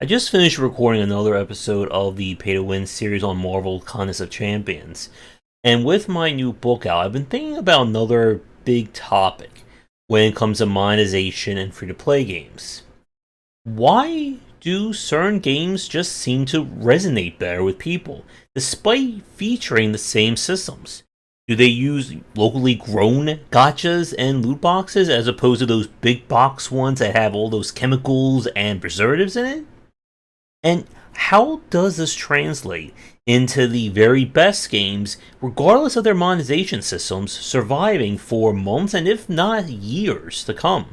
I just finished recording another episode of the Pay to Win series on Marvel Contest of Champions. And with my new book out, I've been thinking about another big topic when it comes to monetization and free to play games. Why do certain games just seem to resonate better with people, despite featuring the same systems? Do they use locally grown gachas and loot boxes as opposed to those big box ones that have all those chemicals and preservatives in it? And how does this translate into the very best games, regardless of their monetization systems, surviving for months and if not years to come?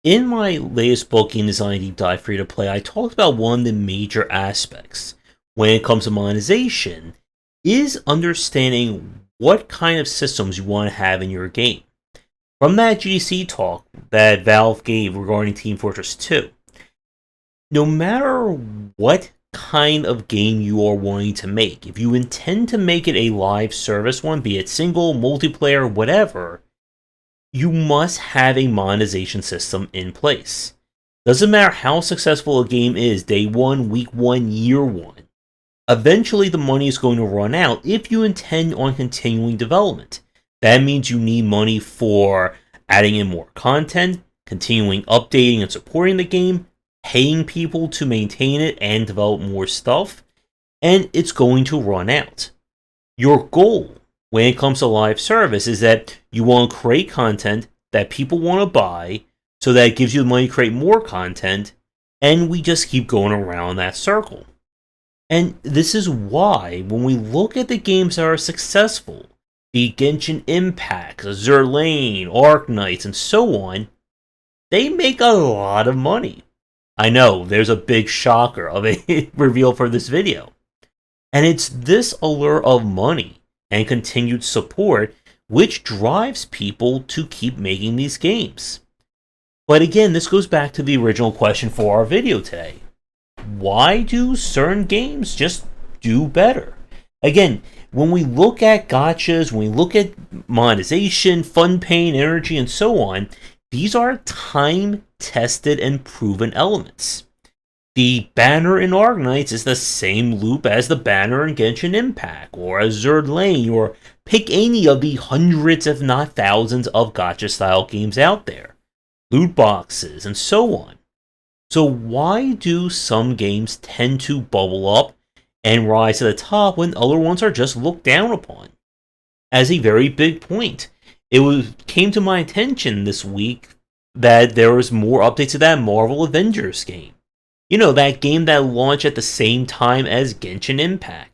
In my latest book, Game Design Deep Dive Free to Play, I talked about one of the major aspects when it comes to monetization is understanding what kind of systems you want to have in your game. From that GDC talk that Valve gave regarding Team Fortress 2, no matter what kind of game you are wanting to make, if you intend to make it a live service one, be it single, multiplayer, whatever, you must have a monetization system in place. Doesn't matter how successful a game is, day one, week one, year one. Eventually the money is going to run out if you intend on continuing development. That means you need money for adding in more content, continuing updating and supporting the game, paying people to maintain it and develop more stuff, and it's going to run out. Your goal when it comes to live service is that you want to create content that people want to buy, so that it gives you the money to create more content, and we just keep going around that circle. And this is why, when we look at the games that are successful, the Genshin Impact, Azur Lane, Arknights, and so on, they make a lot of money. I know, there's a big shocker of a reveal for this video. And it's this allure of money and continued support which drives people to keep making these games. But again, this goes back to the original question for our video today. Why do certain games just do better? Again, when we look at gachas, when we look at monetization, fun, pain, energy, and so on, these are time-tested and proven elements. The banner in Arknights is the same loop as the banner in Genshin Impact, or Azur Lane, or pick any of the hundreds if not thousands of gacha-style games out there. Loot boxes, and so on. So why do some games tend to bubble up and rise to the top when other ones are just looked down upon? As a very big point, came to my attention this week that there was more updates to that Marvel Avengers game. You know, that game that launched at the same time as Genshin Impact.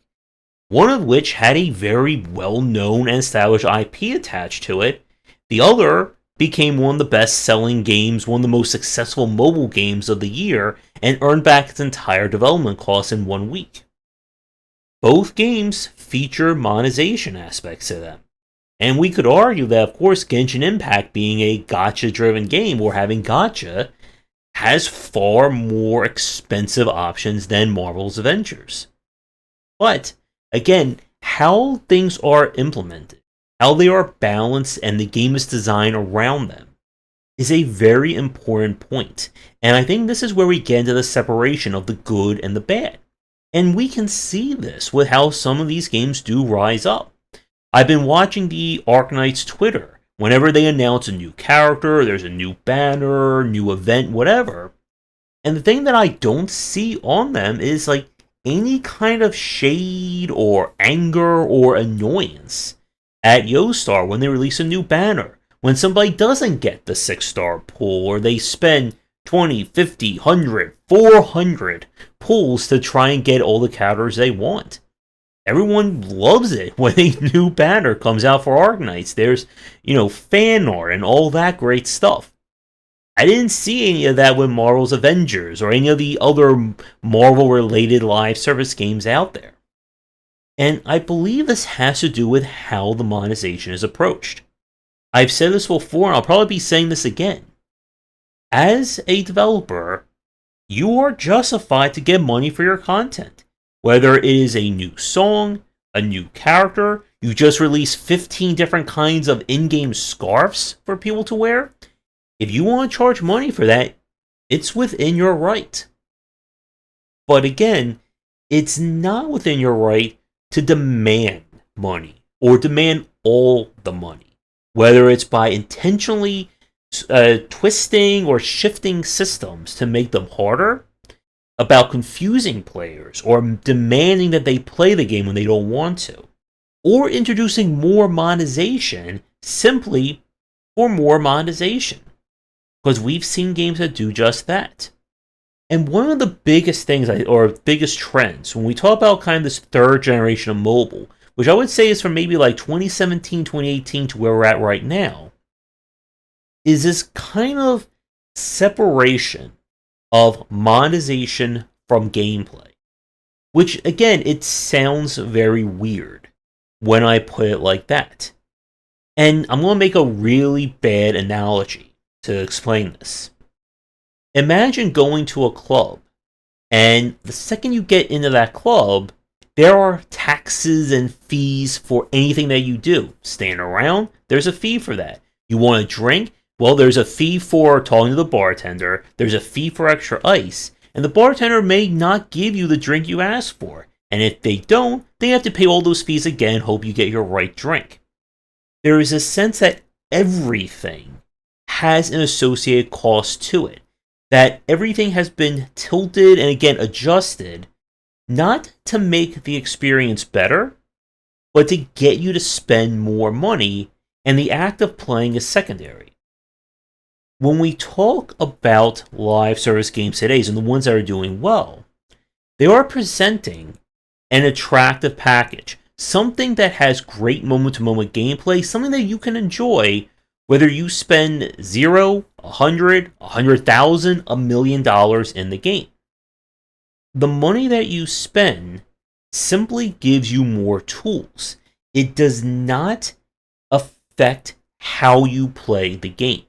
One of which had a very well-known and established IP attached to it. The other became one of the best-selling games, one of the most successful mobile games of the year, and earned back its entire development costs in 1 week. Both games feature monetization aspects to them. And we could argue that, of course, Genshin Impact being a gacha-driven game, or having gacha, has far more expensive options than Marvel's Avengers. But, again, how things are implemented, how they are balanced, and the game is designed around them, is a very important point. And I think this is where we get into the separation of the good and the bad. And we can see this with how some of these games do rise up. I've been watching the Arknights Twitter. Whenever they announce a new character, there's a new banner, new event, whatever. And the thing that I don't see on them is like any kind of shade or anger or annoyance at Yostar when they release a new banner. When somebody doesn't get the 6-star pull, or they spend 20, 50, 100, 400 pulls to try and get all the characters they want. Everyone loves it when a new banner comes out for Arknights. There's, fan art and all that great stuff. I didn't see any of that with Marvel's Avengers or any of the other Marvel-related live service games out there. And I believe this has to do with how the monetization is approached. I've said this before, and I'll probably be saying this again. As a developer, you are justified to get money for your content. Whether it is a new song, a new character, you just released 15 different kinds of in-game scarves for people to wear, If you want to charge money for that, it's within your right. But again, it's not within your right to demand money or demand all the money, whether it's by intentionally twisting or shifting systems to make them harder, about confusing players or demanding that they play the game when they don't want to, or introducing more monetization simply for more monetization. Because we've seen games that do just that. And one of the biggest things, or biggest trends, when we talk about kind of this third generation of mobile, which I would say is from maybe like 2017, 2018 to where we're at right now, is this kind of separation of monetization from gameplay. Which, again, it sounds very weird when I put it like that. And I'm going to make a really bad analogy to explain this. Imagine going to a club, and the second you get into that club, there are taxes and fees for anything that you do. Stand around, there's a fee for that. You want a drink? Well, there's a fee for talking to the bartender, there's a fee for extra ice, and the bartender may not give you the drink you asked for. And if they don't, they have to pay all those fees again and hope you get your right drink. There is a sense that everything has an associated cost to it. That everything has been tilted and again adjusted, not to make the experience better, but to get you to spend more money, and the act of playing is secondary. When we talk about live service games today, and the ones that are doing well, they are presenting an attractive package, something that has great moment-to-moment gameplay, something that you can enjoy whether you spend 0, 100, 100,000, $1 million in the game. The money that you spend simply gives you more tools. It does not affect how you play the game.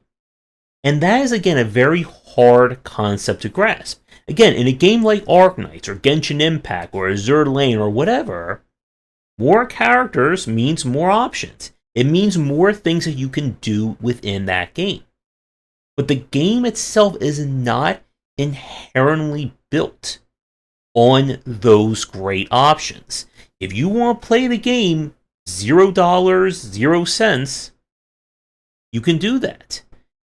And that is, again, a very hard concept to grasp. Again, in a game like Arknights or Genshin Impact or Azure Lane or whatever, more characters means more options. It means more things that you can do within that game. But the game itself is not inherently built on those great options. If you want to play the game $0, 0 cents, you can do that.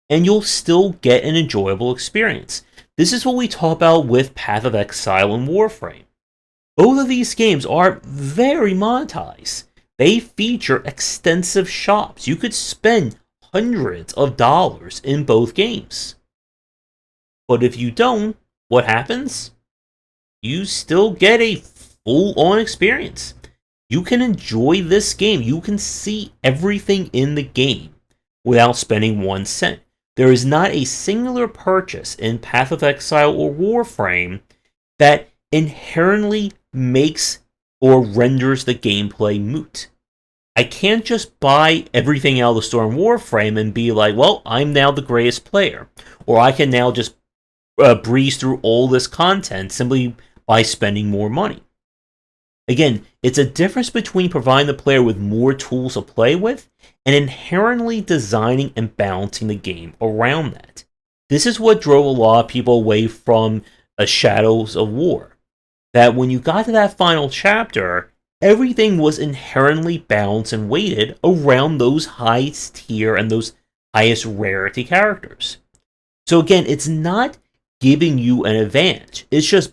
And you'll still get an enjoyable experience. This is what we talk about with Path of Exile and Warframe. Both of these games are very monetized. They feature extensive shops. You could spend hundreds of dollars in both games. But if you don't, what happens? You still get a full-on experience. You can enjoy this game. You can see everything in the game without spending 1 cent. There is not a singular purchase in Path of Exile or Warframe that inherently makes or renders the gameplay moot. I can't just buy everything out of the store in Warframe and be like, well, I'm now the greatest player. Or I can now just breeze through all this content simply by spending more money. Again, it's a difference between providing the player with more tools to play with and inherently designing and balancing the game around that. This is what drove a lot of people away from Shadows of War. That when you got to that final chapter, everything was inherently balanced and weighted around those highest tier and those highest rarity characters. So again, it's not giving you an advantage. It's just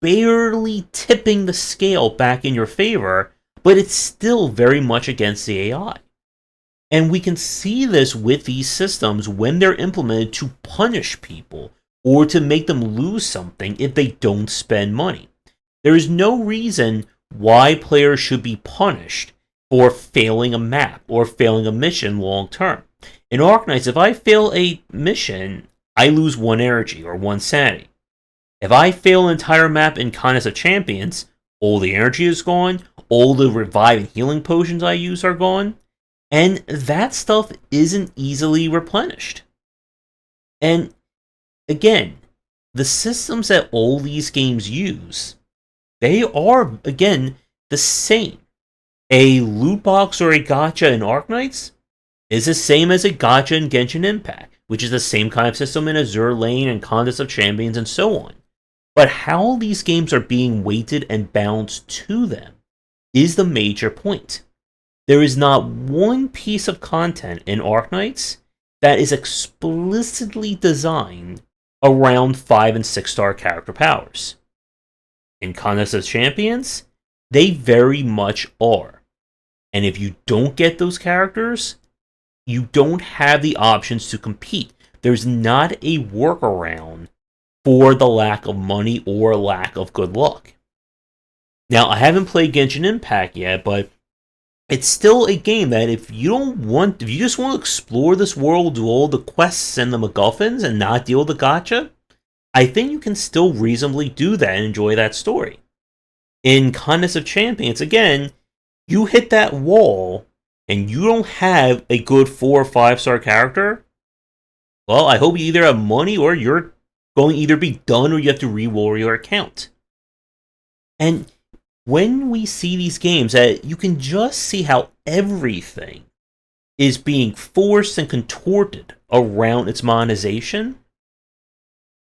barely tipping the scale back in your favor, but it's still very much against the AI. And we can see this with these systems when they're implemented to punish people or to make them lose something if they don't spend money. There is no reason why players should be punished for failing a map or failing a mission long term. In Arknights, if I fail a mission, I lose 1 energy or 1 sanity. If I fail an entire map in Contest of Champions, all the energy is gone, all the revive and healing potions I use are gone, and that stuff isn't easily replenished. And again, the systems that all these games use, they are, again, the same. A loot box or a gacha in Arknights is the same as a gacha in Genshin Impact. which is the same kind of system in Azure Lane and Contest of Champions and so on. But how these games are being weighted and balanced to them is the major point. There is not one piece of content in Arknights that is explicitly designed around 5 and 6 star character powers. In Contest of Champions, they very much are. And if you don't get those characters, you don't have the options to compete. There's not a workaround for the lack of money or lack of good luck. Now, I haven't played Genshin Impact yet, but it's still a game that if you just want to explore this world, do all the quests and the MacGuffins and not deal with the gacha, I think you can still reasonably do that and enjoy that story. In Contest of Champions, again, you hit that wall and you don't have a good 4 or 5 star character, well, I hope you either have money or you're going to either be done or you have to re-roll your account. And when we see these games, you can just see how everything is being forced and contorted around its monetization.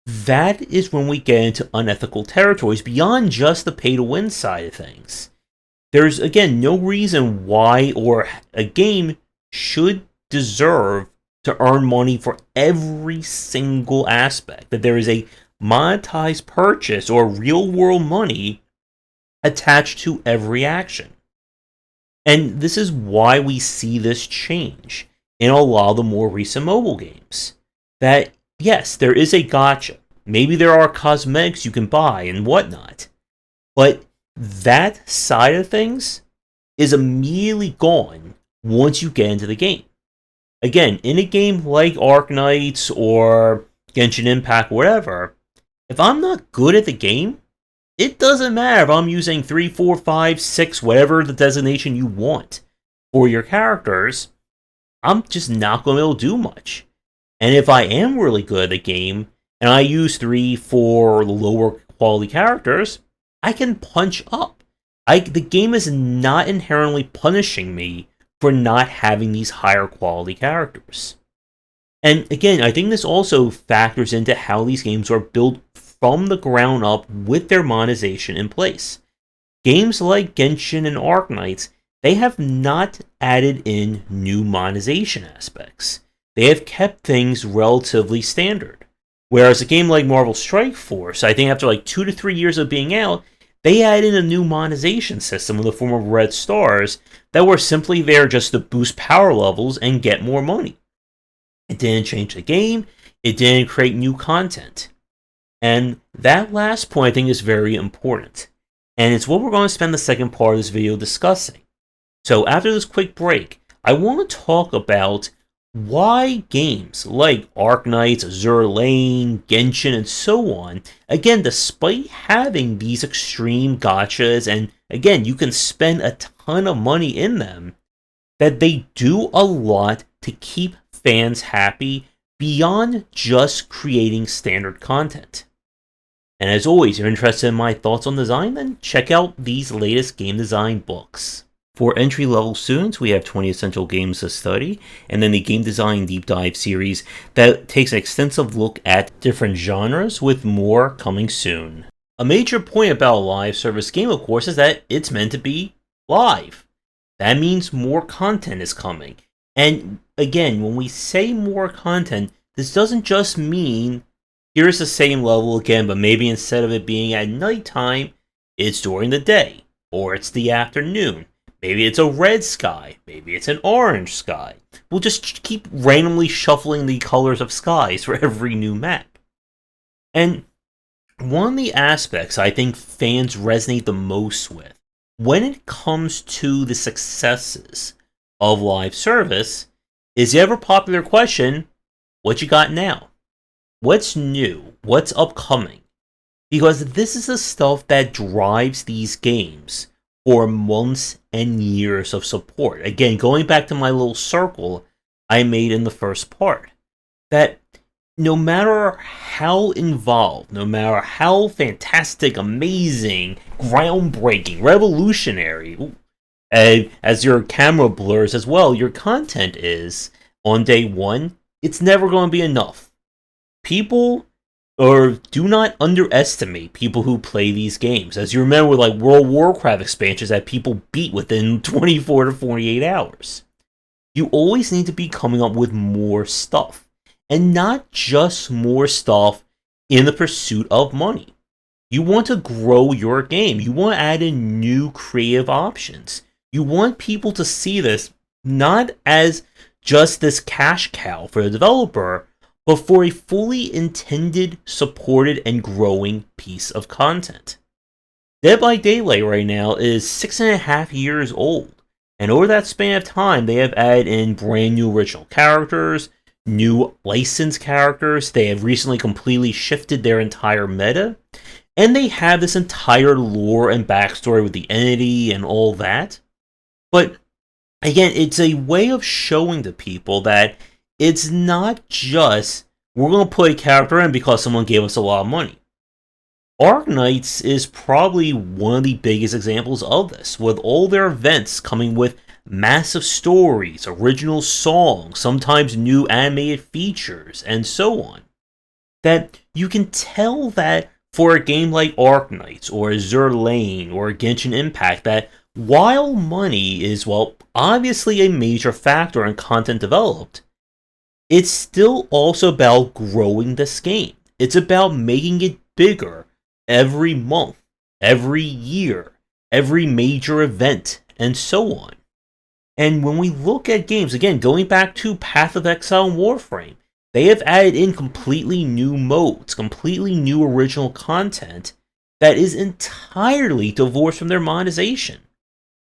That is when we get into unethical territories beyond just the pay-to-win side of things. There's, again, no reason why or a game should deserve to earn money for every single aspect. That there is a monetized purchase or real-world money attached to every action. And this is why we see this change in a lot of the more recent mobile games. That, yes, there is a gacha. Maybe there are cosmetics you can buy and whatnot. But that side of things is immediately gone once you get into the game. Again, in a game like Arknights or Genshin Impact, whatever, if I'm not good at the game, it doesn't matter if I'm using 3, 4, 5, 6, whatever the designation you want for your characters, I'm just not going to be able to do much. And if I am really good at the game, and I use 3, 4 lower quality characters, I can punch up. The game is not inherently punishing me for not having these higher quality characters. And again, I think this also factors into how these games are built from the ground up with their monetization in place. Games like Genshin and Arknights, they have not added in new monetization aspects. They have kept things relatively standard. Whereas a game like Marvel Strike Force, I think after like 2 to 3 years of being out, they added in a new monetization system in the form of red stars that were simply there just to boost power levels and get more money. It didn't change the game, it didn't create new content. And that last point I think is very important. And it's what we're going to spend the second part of this video discussing. So after this quick break, I want to talk about why games like Arknights, Azure Lane, Genshin, and so on, again, despite having these extreme gachas, and again, you can spend a ton of money in them, that they do a lot to keep fans happy beyond just creating standard content. And as always, if you're interested in my thoughts on design, then check out these latest game design books. For entry-level students, we have 20 Essential Games to Study, and then the Game Design Deep Dive series that takes an extensive look at different genres, with more coming soon. A major point about a live service game, of course, is that it's meant to be live. That means more content is coming. And again, when we say more content, this doesn't just mean here's the same level again, but maybe instead of it being at nighttime, it's during the day, or it's the afternoon. Maybe it's a red sky. Maybe it's an orange sky. We'll just keep randomly shuffling the colors of skies for every new map. And one of the aspects I think fans resonate the most with when it comes to the successes of live service is the ever popular question, what you got now? What's new? What's upcoming? Because this is the stuff that drives these games for months and years of support. Again, going back to my little circle I made in the first part, that no matter how involved, no matter how fantastic, amazing, groundbreaking, revolutionary, as your camera blurs as well, your content is on day one, it's never going to be enough. People, or do not underestimate people who play these games. As you remember, like World of Warcraft expansions that people beat within 24 to 48 hours. You always need to be coming up with more stuff. And not just more stuff in the pursuit of money. You want to grow your game. You want to add in new creative options. You want people to see this not as just this cash cow for the developer, but for a fully intended, supported, and growing piece of content. Dead by Daylight right now is 6.5 years old, and over that span of time, they have added in brand new original characters, new licensed characters, they have recently completely shifted their entire meta, and they have this entire lore and backstory with the entity and all that. But again, it's a way of showing to people that it's not just, we're going to put a character in because someone gave us a lot of money. Arknights is probably one of the biggest examples of this, with all their events coming with massive stories, original songs, sometimes new animated features, and so on. That you can tell that for a game like Arknights, or Azur Lane, or Genshin Impact, that while money is, well, obviously a major factor in content developed, it's still also about growing this game. It's about making it bigger every month, every year, every major event, and so on. And when we look at games, again, going back to Path of Exile and Warframe, they have added in completely new modes, completely new original content that is entirely divorced from their monetization.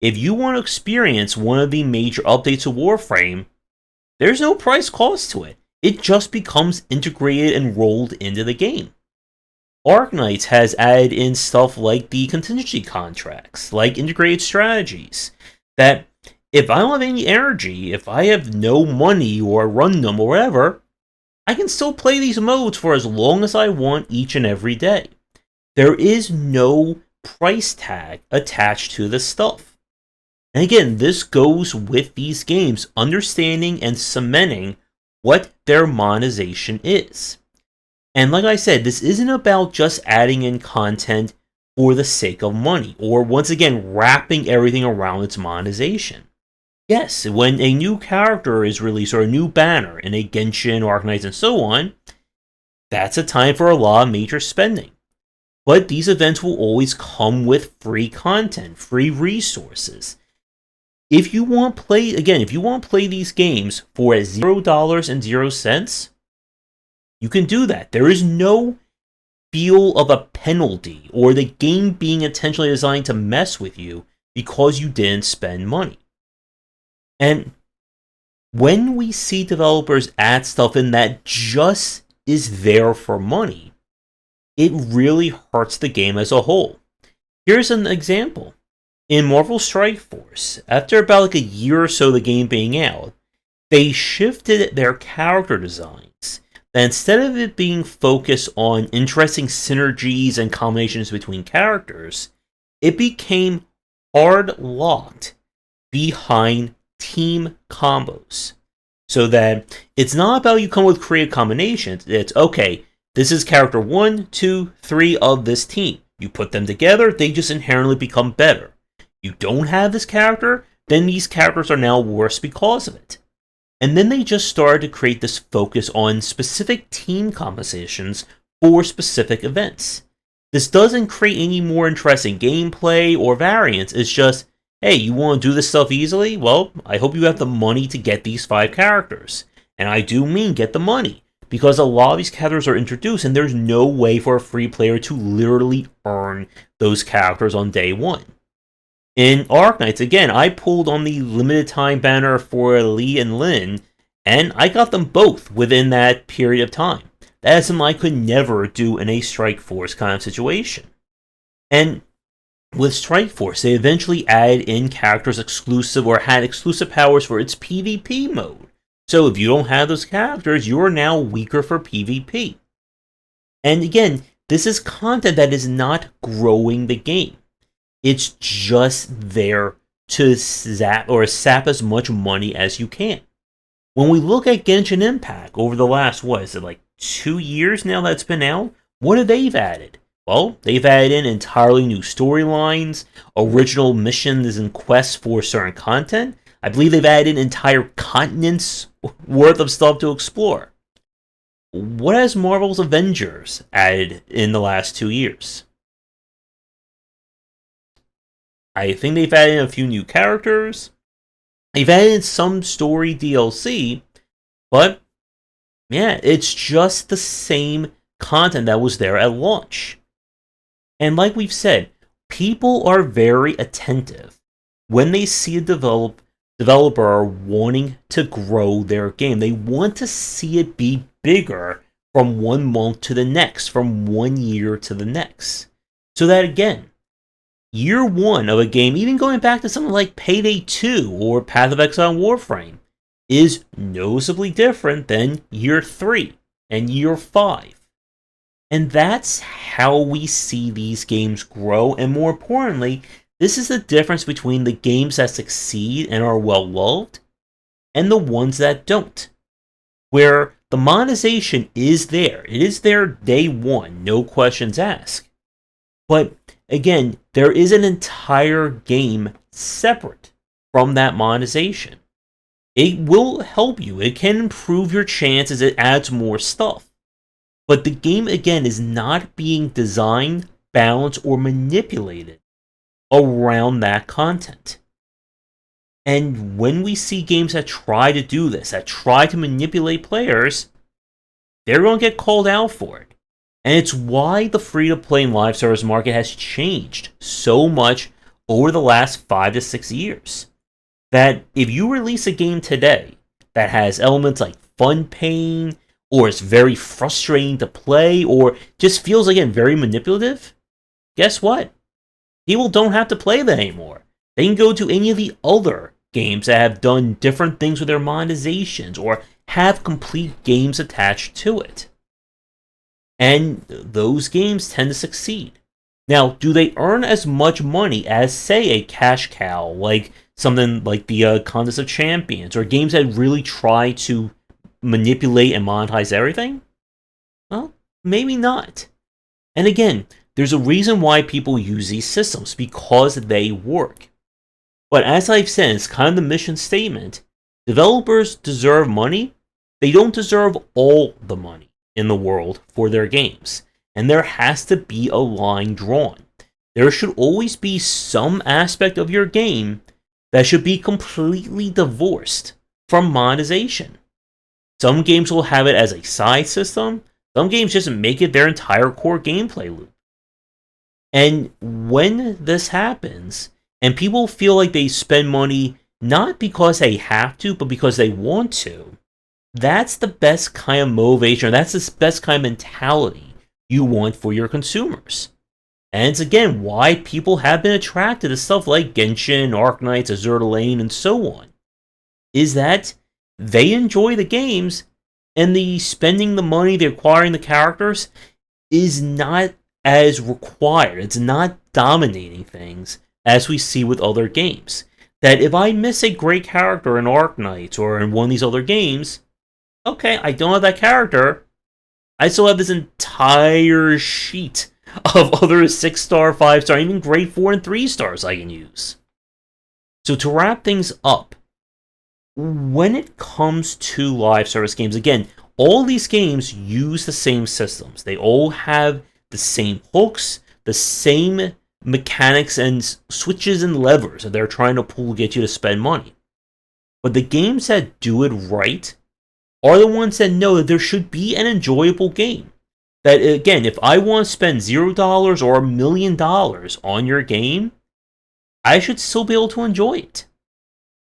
If you want to experience one of the major updates to Warframe, there's no price cost to it. It just becomes integrated and rolled into the game. Arknights has added in stuff like the contingency contracts, like integrated strategies, that if I don't have any energy, if I have no money or run them or whatever, I can still play these modes for as long as I want each and every day. There is no price tag attached to this stuff. And again, this goes with these games understanding and cementing what their monetization is. And like I said, this isn't about just adding in content for the sake of money, or once again, wrapping everything around its monetization. Yes, when a new character is released, or a new banner in a Genshin, Arknights, and so on, that's a time for a lot of major spending. But these events will always come with free content, free resources. If you want to play, again, if you want to play these games for $0.00, you can do that. There is no feel of a penalty, or the game being intentionally designed to mess with you because you didn't spend money. And when we see developers add stuff in that just is there for money, it really hurts the game as a whole. Here's an example. In Marvel Strike Force, after about like a year or so of the game being out, they shifted their character designs. That instead of it being focused on interesting synergies and combinations between characters, it became hard-locked behind team combos. So that it's not about you come with creative combinations, it's okay, this is character 1, 2, 3 of this team. You put them together, they just inherently become better. You don't have this character, then these characters are now worse because of it. And then they just started to create this focus on specific team compositions for specific events. This doesn't create any more interesting gameplay or variants, it's just, hey, you want to do this stuff easily? Well, I hope you have the money to get these 5 characters. And I do mean get the money, because a lot of these characters are introduced and there's no way for a free player to literally earn those characters on day one. In Arknights, again, I pulled on the limited time banner for Lee and Lin, and I got them both within that period of time. That is something I could never do in a Strike Force kind of situation. And with Strike Force, they eventually added in characters exclusive or had exclusive powers for its PvP mode. So if you don't have those characters, you are now weaker for PvP. And again, this is content that is not growing the game. It's just there to sap as much money as you can. When we look at Genshin Impact over the last, what is it, like 2 years now that's been out, what have they added? Well, they've added in entirely new storylines, original missions and quests for certain content. I believe they've added in entire continents worth of stuff to explore. What has Marvel's Avengers added in the last 2 years? I think they've added in a few new characters. They've added in some story DLC, but yeah, it's just the same content that was there at launch. And like we've said, people are very attentive when they see a developer wanting to grow their game. They want to see it be bigger from 1 month to the next, from 1 year to the next. So that again, year one of a game, even going back to something like Payday 2 or Path of Exile and Warframe, is noticeably different than year 3 and year 5. And that's how we see these games grow, and more importantly, this is the difference between the games that succeed and are well loved and the ones that don't. Where the monetization is there. It is there day one, no questions asked. But again, there is an entire game separate from that monetization. It will help you. It can improve your chances. It adds more stuff. But the game, again, is not being designed, balanced, or manipulated around that content. And when we see games that try to do this, that try to manipulate players, they're going to get called out for it. And it's why the free-to-play and live service market has changed so much over the last 5 to 6 years. That if you release a game today that has elements like fun pain, or it's very frustrating to play, or just feels, again, very manipulative, guess what? People don't have to play that anymore. They can go to any of the other games that have done different things with their monetizations, or have complete games attached to it. And those games tend to succeed. Now, do they earn as much money as, say, a cash cow, like something like the Contest of Champions, or games that really try to manipulate and monetize everything? Well, maybe not. And again, there's a reason why people use these systems, because they work. But as I've said, it's kind of the mission statement. Developers deserve money. They don't deserve all the money in the world for their games. And there has to be a line drawn. There should always be some aspect of your game that should be completely divorced from monetization. Some games will have it as a side system. Some games just make it their entire core gameplay loop. And when this happens, and people feel like they spend money not because they have to, but because they want to, that's the best kind of motivation, or that's the best kind of mentality you want for your consumers. And it's again why people have been attracted to stuff like Genshin, Arknights, Azure Lane, and so on. Is that they enjoy the games, and the spending the money, the acquiring the characters, is not as required. It's not dominating things as we see with other games. That if I miss a great character in Arknights or in one of these other games, okay, I don't have that character. I still have this entire sheet of other 6-star, 5-star, even grade 4 and 3 stars I can use. So to wrap things up, when it comes to live service games, again, all these games use the same systems. They all have the same hooks, the same mechanics and switches and levers that they're trying to pull to get you to spend money. But the games that do it right are the ones that know that there should be an enjoyable game. That, again, if I want to spend $0 or $1 million on your game, I should still be able to enjoy it.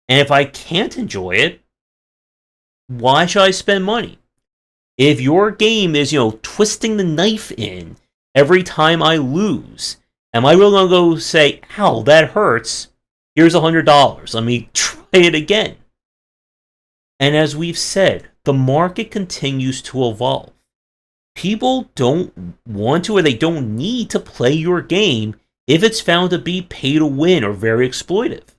And if I can't enjoy it, why should I spend money? If your game is, twisting the knife in every time I lose, am I really going to go say, ow, that hurts, here's $100, let me try it again? And as we've said, the market continues to evolve. People don't want to, or they don't need to play your game if it's found to be pay to win or very exploitive.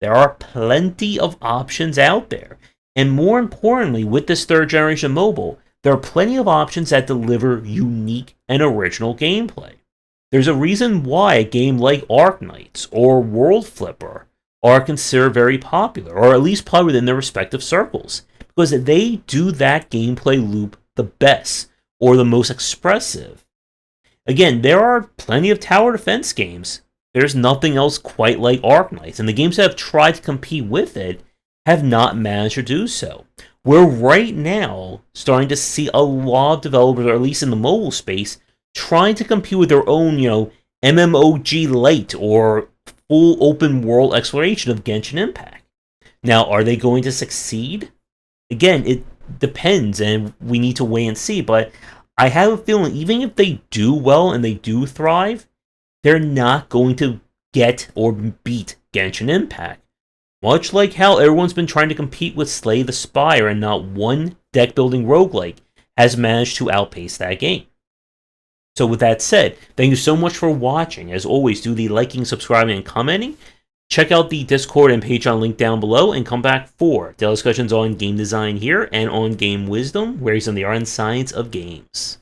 There are plenty of options out there. And more importantly, with this third generation mobile, there are plenty of options that deliver unique and original gameplay. There's a reason why a game like Arknights or World Flipper are considered very popular, or at least popular within their respective circles, because they do that gameplay loop the best, or the most expressive. Again, there are plenty of tower defense games. There's nothing else quite like Arknights, and the games that have tried to compete with it have not managed to do so. We're right now starting to see a lot of developers, or at least in the mobile space, trying to compete with their own, MMOG Lite or full open world exploration of Genshin Impact. Now, are they going to succeed? Again, it depends, and we need to wait and see, but I have a feeling even if they do well and they do thrive, they're not going to get or beat Genshin Impact. Much like how everyone's been trying to compete with Slay the Spire, and not one deck-building roguelike has managed to outpace that game. So with that said, thank you so much for watching. As always, do the liking, subscribing, and commenting. Check out the Discord and Patreon link down below, and come back for daily discussions on game design here and on game wisdom, where he's on the art and science of games.